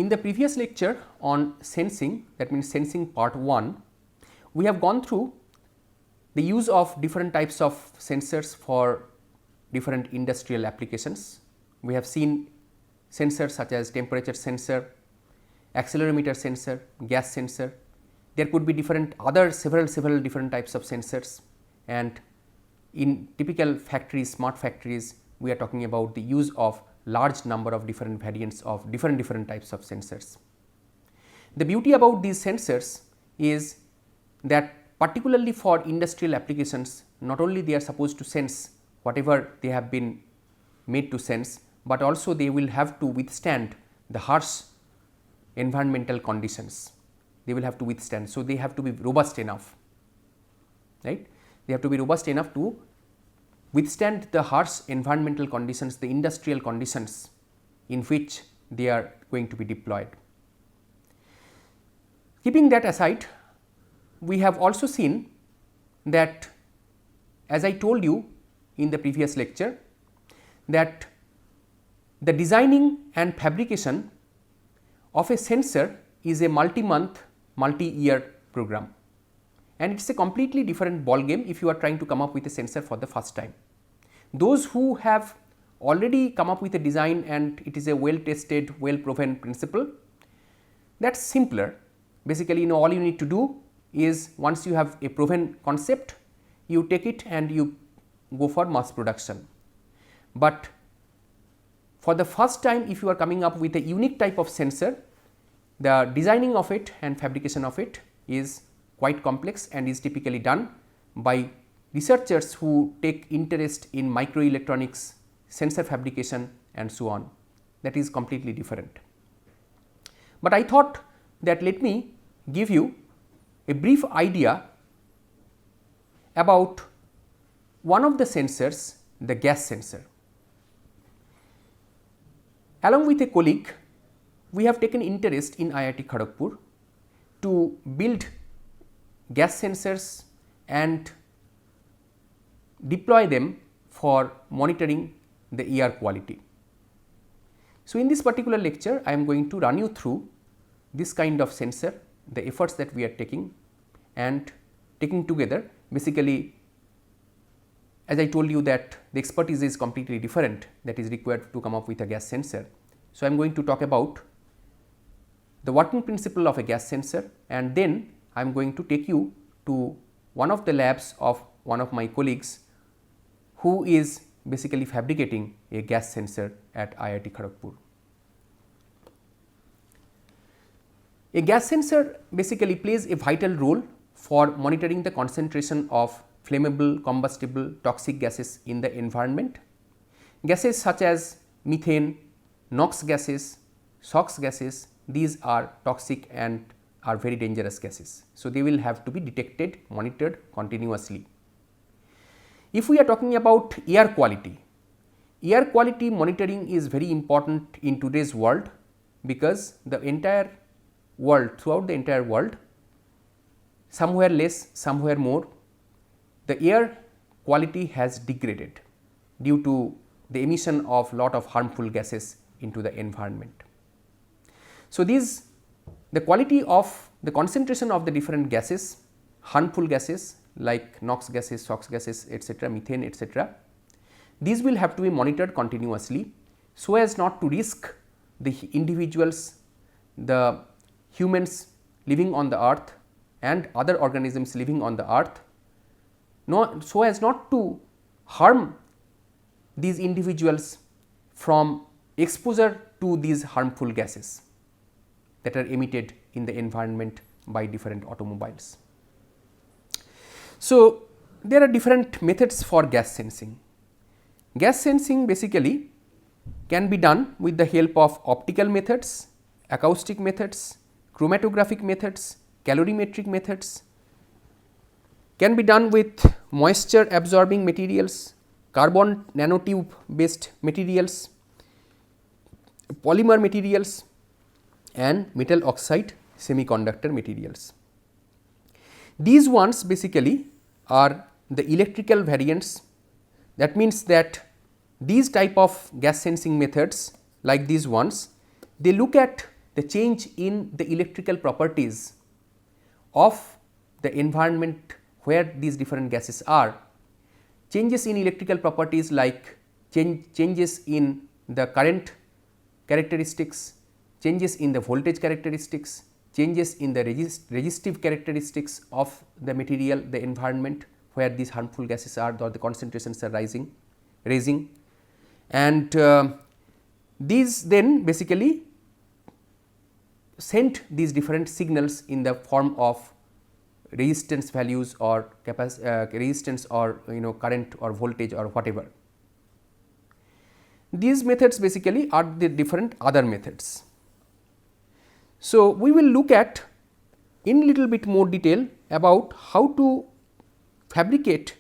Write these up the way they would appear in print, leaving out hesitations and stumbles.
In the previous lecture on sensing, that means sensing part 1, we have gone through the use of different types of sensors for different industrial applications. We have seen sensors such as temperature sensor, accelerometer sensor, gas sensor. There could be different other several different types of sensors, and in typical factories, smart factories, we are talking about the use of large number of different variants of different types of sensors. The beauty about these sensors is that particularly for industrial applications, not only they are supposed to sense whatever they have been made to sense, but also they will have to withstand the harsh environmental conditions. They will have to withstand. So, they have to be robust enough, right. They have to be robust enough to withstand the harsh environmental conditions, the industrial conditions in which they are going to be deployed. Keeping that aside, we have also seen that, as I told you in the previous lecture, that the designing and fabrication of a sensor is a multi-month, multi-year program, and it is a completely different ball game if you are trying to come up with a sensor for the first time. Those who have already come up with a design and it is a well tested, well proven principle, that is simpler. Basically, all you need to do is, once you have a proven concept, you take it and you go for mass production. But for the first time, if you are coming up with a unique type of sensor, the designing of it and fabrication of it is quite complex and is typically done by researchers who take interest in microelectronics, sensor fabrication and so on. That is completely different. But I thought that let me give you a brief idea about one of the sensors, the gas sensor. Along with a colleague, we have taken interest in IIT Kharagpur to build gas sensors and deploy them for monitoring the air quality. So, in this particular lecture, I am going to run you through this kind of sensor, the efforts that we are taking and taking together. Basically, as I told you that the expertise is completely different that is required to come up with a gas sensor. So, I am going to talk about the working principle of a gas sensor, and then I am going to take you to one of the labs of one of my colleagues who is basically fabricating a gas sensor at IIT Kharagpur. A gas sensor basically plays a vital role for monitoring the concentration of flammable, combustible, toxic gases in the environment. Gases such as methane, NOx gases, SOx gases, these are toxic and are very dangerous gases. So, they will have to be detected, monitored continuously. If we are talking about air quality monitoring is very important in today's world, because the entire world, throughout the entire world, somewhere less, somewhere more, the air quality has degraded due to the emission of lot of harmful gases into the environment. So, the quality of the concentration of the different gases, harmful gases like NOx gases, SOx gases, etc., methane, etc., these will have to be monitored continuously, so as not to risk the individuals, the humans living on the earth and other organisms living on the earth, so as not to harm these individuals from exposure to these harmful gases that are emitted in the environment by different automobiles. So, there are different methods for gas sensing. Gas sensing basically can be done with the help of optical methods, acoustic methods, chromatographic methods, calorimetric methods, can be done with moisture absorbing materials, carbon nanotube based materials, polymer materials and metal oxide semiconductor materials. These ones basically are the electrical variants. That means that these type of gas sensing methods like these ones, they look at the change in the electrical properties of the environment where these different gases are. Changes in electrical properties like changes in the current characteristics, changes in the voltage characteristics, changes in the resistive characteristics of the material, the environment where these harmful gases are or the concentrations are raising, and these then basically send these different signals in the form of resistance values or resistance or current or voltage or whatever. These methods basically are the different other methods. So, we will look at in little bit more detail about how to fabricate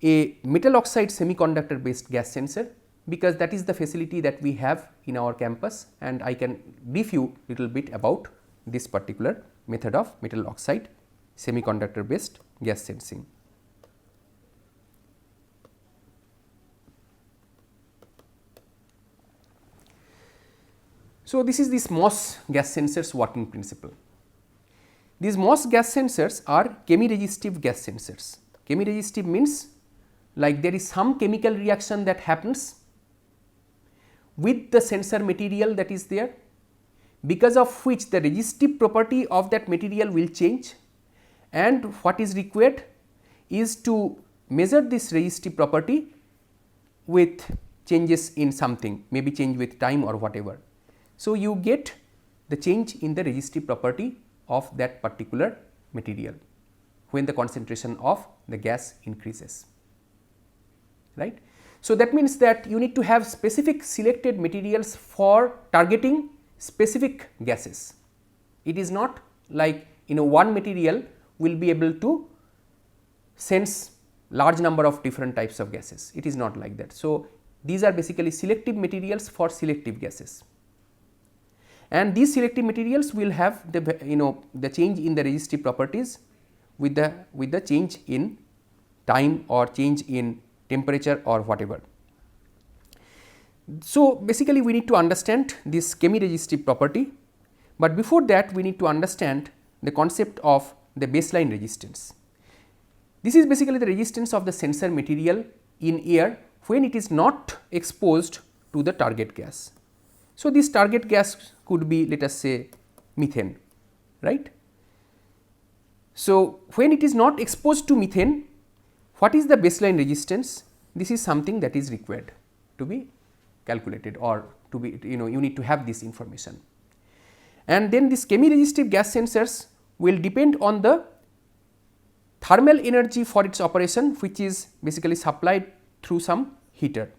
a metal oxide semiconductor based gas sensor, because that is the facility that we have in our campus, and I can brief you little bit about this particular method of metal oxide semiconductor based gas sensing. So, this is this MOS gas sensors working principle. These MOS gas sensors are chemiresistive gas sensors. Chemiresistive means like there is some chemical reaction that happens with the sensor material that is there, because of which the resistive property of that material will change, and what is required is to measure this resistive property with changes in something, maybe change with time or whatever. So, you get the change in the resistive property of that particular material when the concentration of the gas increases, right. So, that means that you need to have specific selected materials for targeting specific gases. It is not like one material will be able to sense large number of different types of gases, it is not like that. So, these are basically selective materials for selective gases, and these selective materials will have the the change in the resistive properties with the change in time or change in temperature or whatever. So, basically we need to understand this chemiresistive property, but before that we need to understand the concept of the baseline resistance. This is basically the resistance of the sensor material in air when it is not exposed to the target gas. So, this target gas could be, let us say, methane, right. So, when it is not exposed to methane, what is the baseline resistance? This is something that is required to be calculated, or to be you need to have this information. And then this chemiresistive gas sensors will depend on the thermal energy for its operation, which is basically supplied through some heater,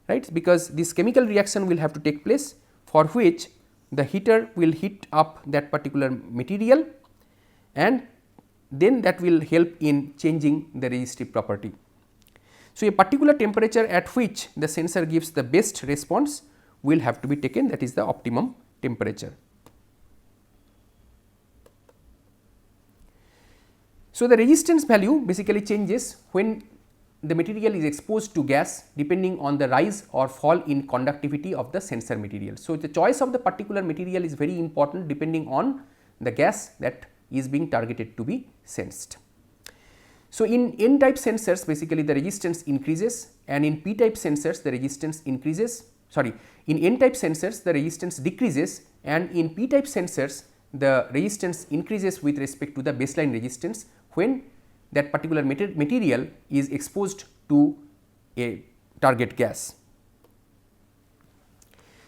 right, because this chemical reaction will have to take place, for which the heater will heat up that particular material, and then that will help in changing the resistive property. So, a particular temperature at which the sensor gives the best response will have to be taken, that is the optimum temperature. So, the resistance value basically changes when the material is exposed to gas depending on the rise or fall in conductivity of the sensor material. So, the choice of the particular material is very important depending on the gas that is being targeted to be sensed. So, in N type sensors basically the resistance increases, and in P type sensors the resistance increases, in N type sensors the resistance decreases, and in P type sensors the resistance increases with respect to the baseline resistance when that particular material is exposed to a target gas.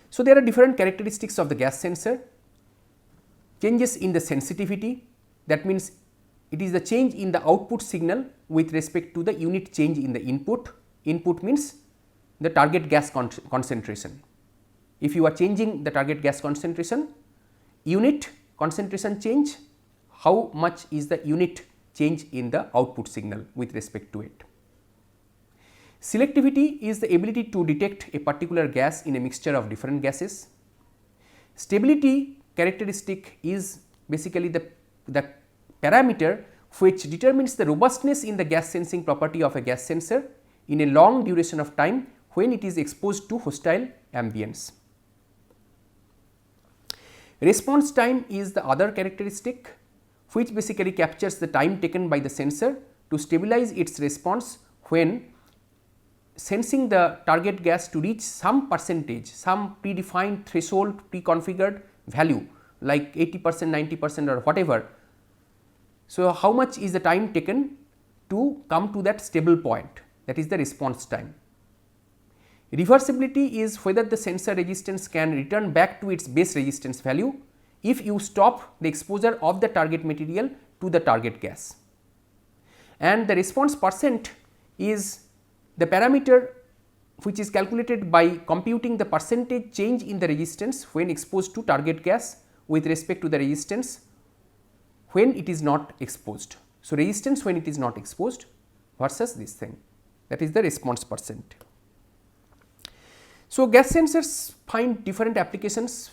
So, there are different characteristics of the gas sensor. Changes in the sensitivity, that means it is the change in the output signal with respect to the unit change in the input. Input means the target gas concentration. If you are changing the target gas concentration, unit concentration change, how much is the unit change in the output signal with respect to it. Selectivity is the ability to detect a particular gas in a mixture of different gases. Stability characteristic is basically the parameter which determines the robustness in the gas sensing property of a gas sensor in a long duration of time when it is exposed to hostile ambience. Response time is the other characteristic which basically captures the time taken by the sensor to stabilize its response when sensing the target gas to reach some percentage, some predefined threshold pre-configured value like 80%, 90% or whatever. So, how much is the time taken to come to that stable point, that is the response time. Reversibility is whether the sensor resistance can return back to its base resistance value if you stop the exposure of the target material to the target gas. And the response percent is the parameter which is calculated by computing the percentage change in the resistance when exposed to target gas with respect to the resistance when it is not exposed. So, resistance when it is not exposed versus this thing, that is the response percent. So, gas sensors find different applications.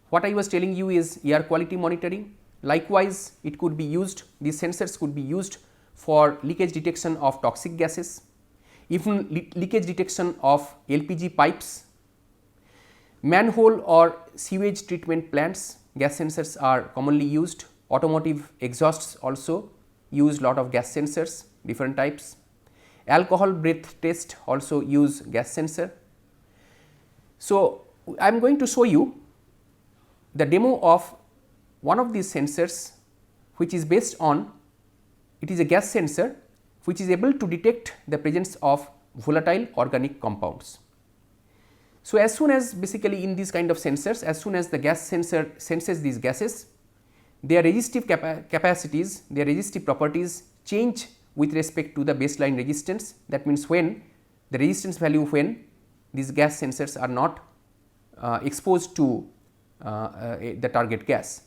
What I was telling you is air quality monitoring. Likewise, it could be used, these sensors could be used for leakage detection of toxic gases, even leakage detection of LPG pipes, manhole or sewage treatment plants. Gas sensors are commonly used. Automotive exhausts also use lot of gas sensors, different types. Alcohol breath test also use gas sensor. So, I am going to show you the demo of one of these sensors which is based on, it is a gas sensor which is able to detect the presence of volatile organic compounds. So, as soon as basically in these kind of sensors, as soon as the gas sensor senses these gases, their resistive capacities, their resistive properties change with respect to the baseline resistance. That means, when the resistance value when these gas sensors are not exposed to the target gas.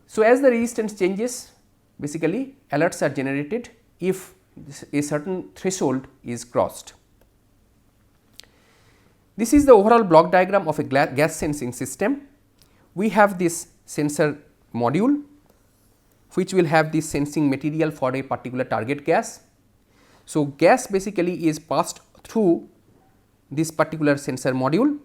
So, as the resistance changes, basically alerts are generated if a certain threshold is crossed. This is the overall block diagram of a gas sensing system. We have this sensor module which will have this sensing material for a particular target gas. So, gas basically is passed through this particular sensor module,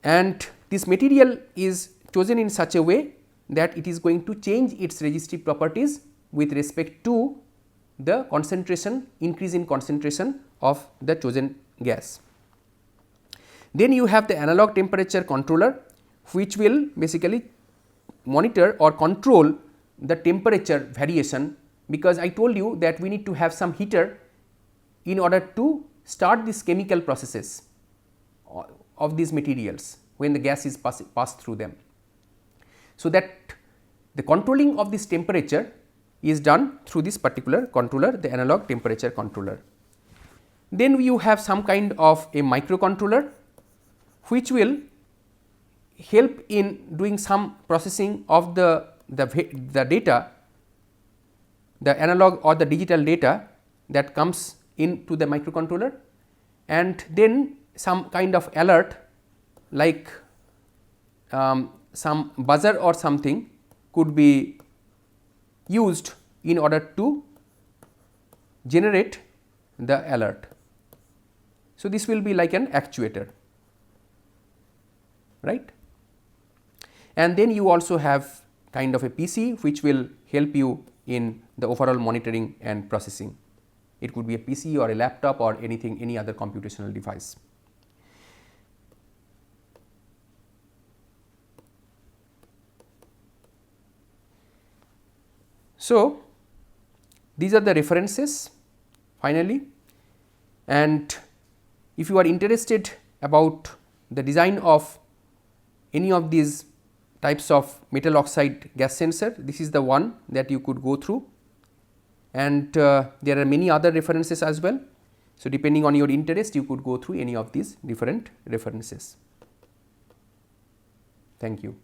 and this material is chosen in such a way that it is going to change its resistive properties with respect to the concentration, increase in concentration of the chosen gas. Then you have the analog temperature controller which will basically monitor or control the temperature variation, because I told you that we need to have some heater in order to start these chemical processes of these materials when the gas is passed through them. So, that the controlling of this temperature is done through this particular controller, the analog temperature controller. Then you have some kind of a microcontroller which will help in doing some processing of the data, the analog or the digital data that comes into the microcontroller, and then some kind of alert like some buzzer or something could be used in order to generate the alert. So, this will be like an actuator, right. And then you also have kind of a PC which will help you in the overall monitoring and processing. It could be a PC or a laptop or anything, any other computational device. So, these are the references finally, and if you are interested about the design of any of these types of metal oxide gas sensor, this is the one that you could go through, and there are many other references as well. So, depending on your interest, you could go through any of these different references. Thank you.